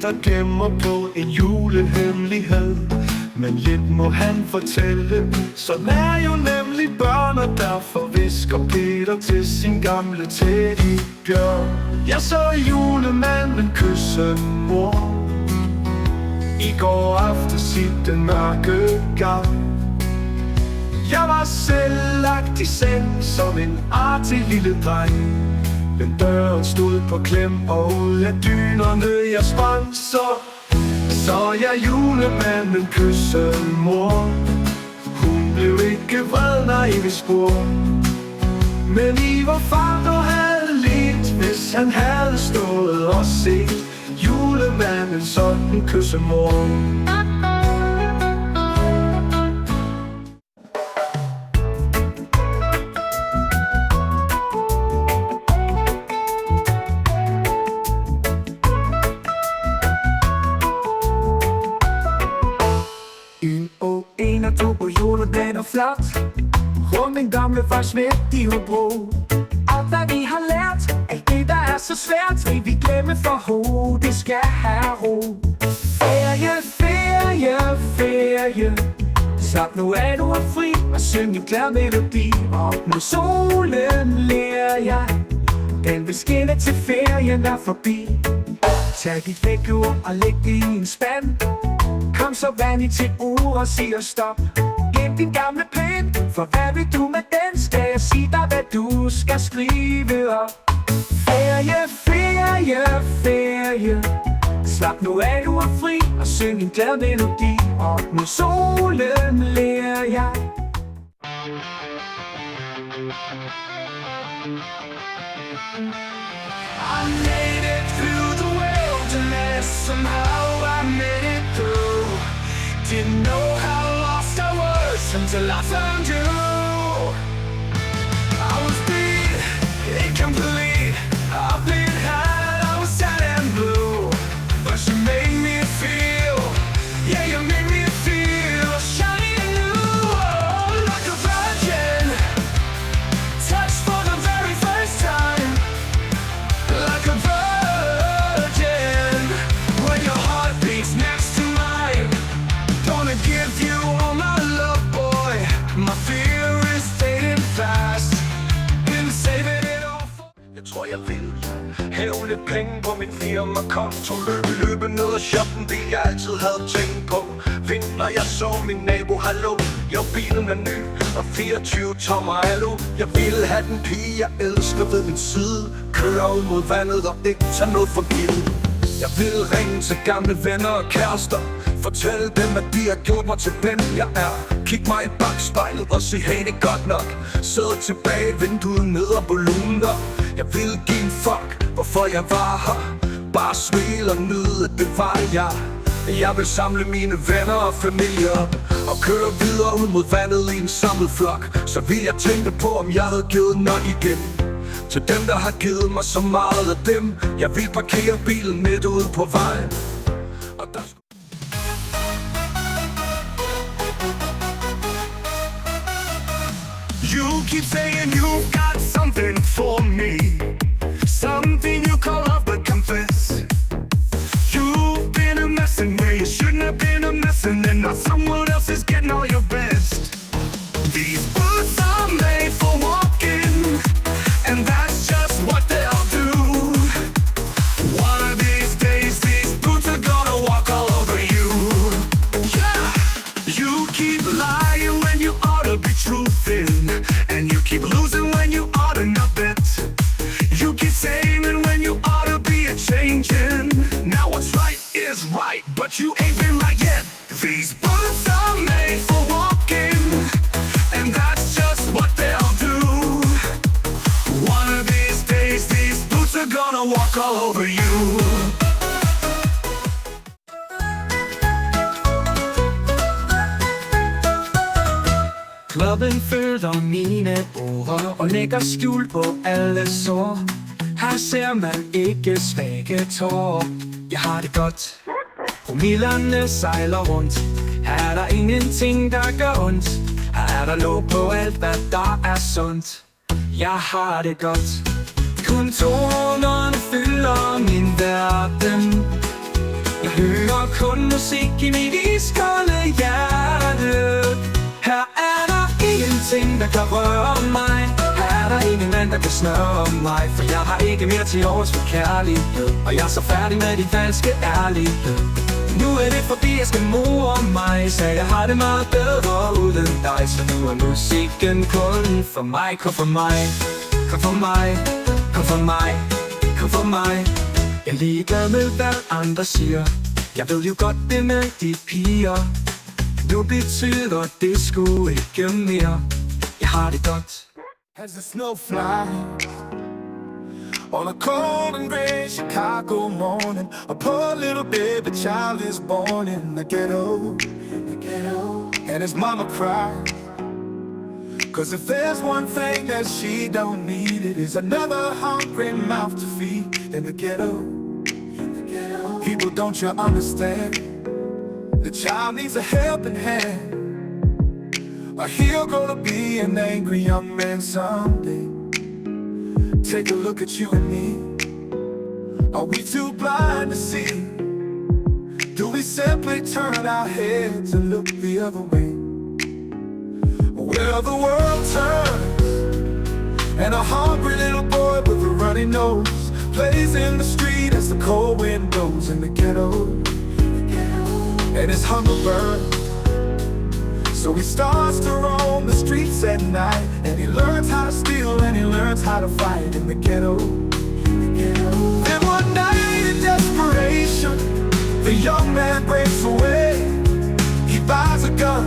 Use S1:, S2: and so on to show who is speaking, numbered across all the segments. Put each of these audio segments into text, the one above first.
S1: der gemmer på en julehemmelighed. Men lidt må han fortælle, sådan er jo nemlig børn, og derfor visker Peter til sin gamle teddybjørn. Jeg så julemanden kysse mor i går aftes i den mørke gang. Jeg var selv lagt i seng som en artig lille dreng, men døren stod på klem, og ud af dynerne jeg sprang. Så jeg julemanden kysse mor. Hun blev ikke vred, nej vi spor. Men I var far, der havde lidt, hvis han havde stået og set julemanden sådan kysse mor. En og to på juledagen og flot. Rundt den gamle far smidt i Hobro. Alt hvad vi har lært, alt det der er så svært, vil vi glemme for ho, det skal have ro. Ferie, ferie, ferie. Slap nu af, du er fri, og syng en glad melodi. Og når solen lærer jeg, den vil skinne til ferien er forbi. Tag dit vækkeur og læg det i en spand. Kom så vanligt til ur og sig og stop. Gem din gamle pen, for hvad vil du med den? Skal jeg sige dig, hvad du skal skrive op? Ferie, ferie, ferie. Slap nu af, du er fri, og syng en glad melodi. Og nu solen lærer jeg. I made it through the wilderness, somehow I made it through. Didn't know how lost I was until I found you. I was beat, incomplete, I played hard, I was sad and blue. But you made me feel, yeah, you made me feel shiny and new. Oh, like a virgin, touched for the very first time. Like a virgin, when your heart beats next to mine. Gonna give you all my love, boy. My fear is fading fast. Been saving it all for. Jeg tror jeg vil hæve lidt penge på min firmakonto. Løbe ned og shoppe en bil jeg altid havde tænkt på. Vinder jeg så min nabo, hallo. Jo, bilen er ny og 24 tommer alu. Jeg ville have den pige jeg elsker ved min side. Køre ud mod vandet og ikke tage noget for givet. Jeg vil ringe til gamle venner og kærester. Fortæl dem at de har gjort mig til den jeg er. Kig mig i bagspejlet og sig hey det er godt nok. Sidde tilbage i vinduet ned og volumen op. Jeg vil give en fuck hvorfor jeg var her. Bare smil og nyde at det var jeg. Jeg vil samle mine venner og familie op og køre videre ud mod vandet i en samlet flok. Så vil jeg tænke på om jeg havde givet nok igen til dem der har givet mig så meget af dem. Jeg vil parkere bilen midt ude på vejen og der You keep saying you got something for me, something you call love but confess. You've been a mess and where you shouldn't have been a mess, and then now someone else is getting all your best. These boots are made for walking, and that's just what they'll do. One of these days these boots are gonna walk all over you. Yeah, you keep lying when you ought to be truthing, and you keep losing when you ought to not bet. You keep saying when you ought to be a changing. Now what's right is right, but you ain't been right yet. These boots are made for walking, and that's just what they'll do. One of these days these boots are gonna walk all over you. Klubben følger mine ord og lægger skjul på alle sår. Her ser man ikke svage tårer. Jeg har det godt. Promillerne sejler rundt. Her er der ingenting der gør ondt. Her er der låg på alt hvad der er sundt. Jeg har det godt. Kun tonerne fylder min verden. hører kun musik i mit iskolde hjerte. Her er der ingenting, der kan røre mig. Her er der ingen mand, der kan snøre mig. For jeg har ikke mere til overs for kærlighed, og jeg er så færdig med de falske ærlighed. Nu er det forbi, jeg skal more mig. Så jeg har det meget bedre uden dig. Så nu er musikken kun for mig. Kun for mig, kun for mig, kun for mig, kun for mig. Jeg er ligeglad med hvad andre siger. Jeg ved jo godt det med de piger. Nu betyder det sgu ikke mere. Jeg har det godt.
S2: As the snow flies on a cold and gray Chicago morning, a poor little baby child is born in the ghetto. And his mama cried, 'cause if there's one thing that she don't need, it is another hungry mouth to feed in the ghetto. People, don't you understand? The child needs a helping hand, or he'll grow to be an angry young man someday. Take a look at you and me. Are we too blind to see? Do we simply turn our heads and look the other way? Well, the world turns, and a hungry little boy with a runny nose plays in the street as the cold wind blows in the ghetto. And his hunger burns, so he starts to roam the streets at night. And he learns how to steal and he learns how to fight in the ghetto. Then one night in desperation, the young man breaks away. He buys a gun,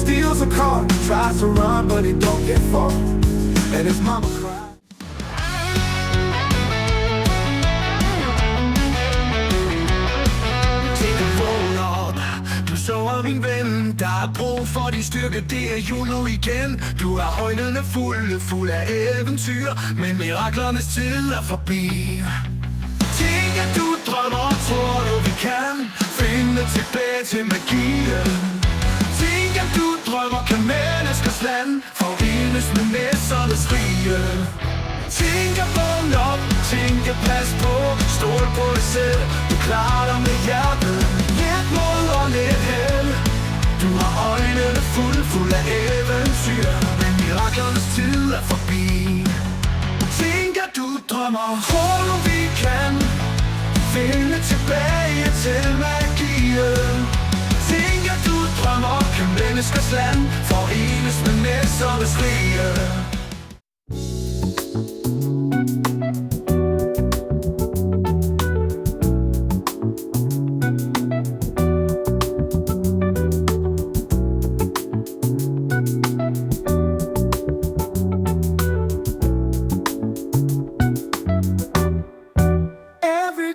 S2: steals a car, tries to run but he don't get far. And his mama cries. Så min ven, der er brug for din styrke, det er jul nu igen. Du har øjnene fulde af eventyr, men miraklernes tid er forbi. Ting at du drømmer, tror du vi kan finde tilbage til magien. Ting at du drømmer, kan menneskers land forenes med messernes rige. Tænk at vågne op, tænk at passe på, stol på dig selv, du klarer dig med hjertet. Lidt mod og lidt held, du har øjnene fulde af eventyr, men miraklernes tid er forbi. Tænk at du drømmer, tror du vi kan finde tilbage til magien. Tænk at du drømmer, kan menneskers land forenes med messernes rige.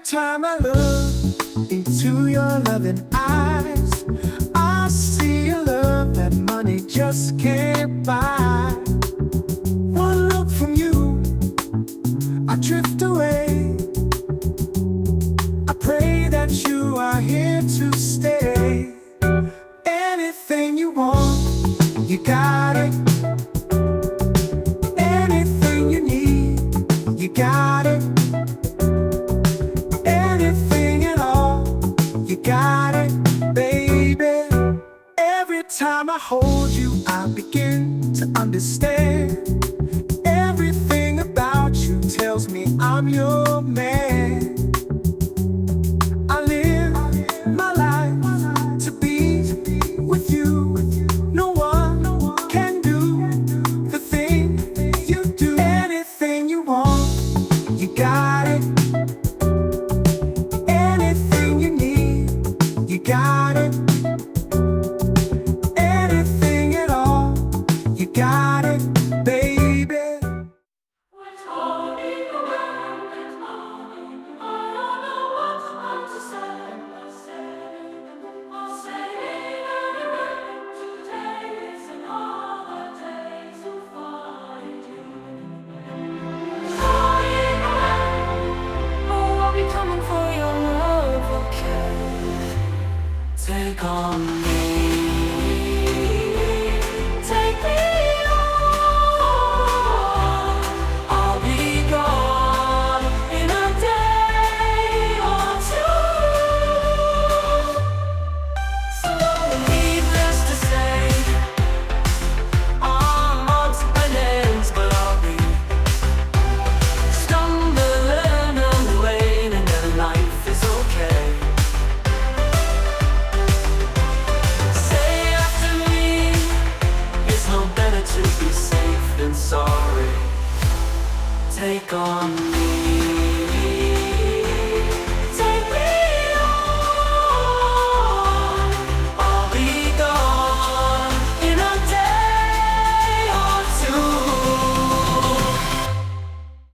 S2: Time I look into your loving eyes, I see a love that money just can't buy. One look from you, I drift away. I pray that you are here to stay. Anything you want, you got it. Anything you need, you got it. Got it, baby. Every time I hold you, I begin to understand. Everything about you tells me I'm yours.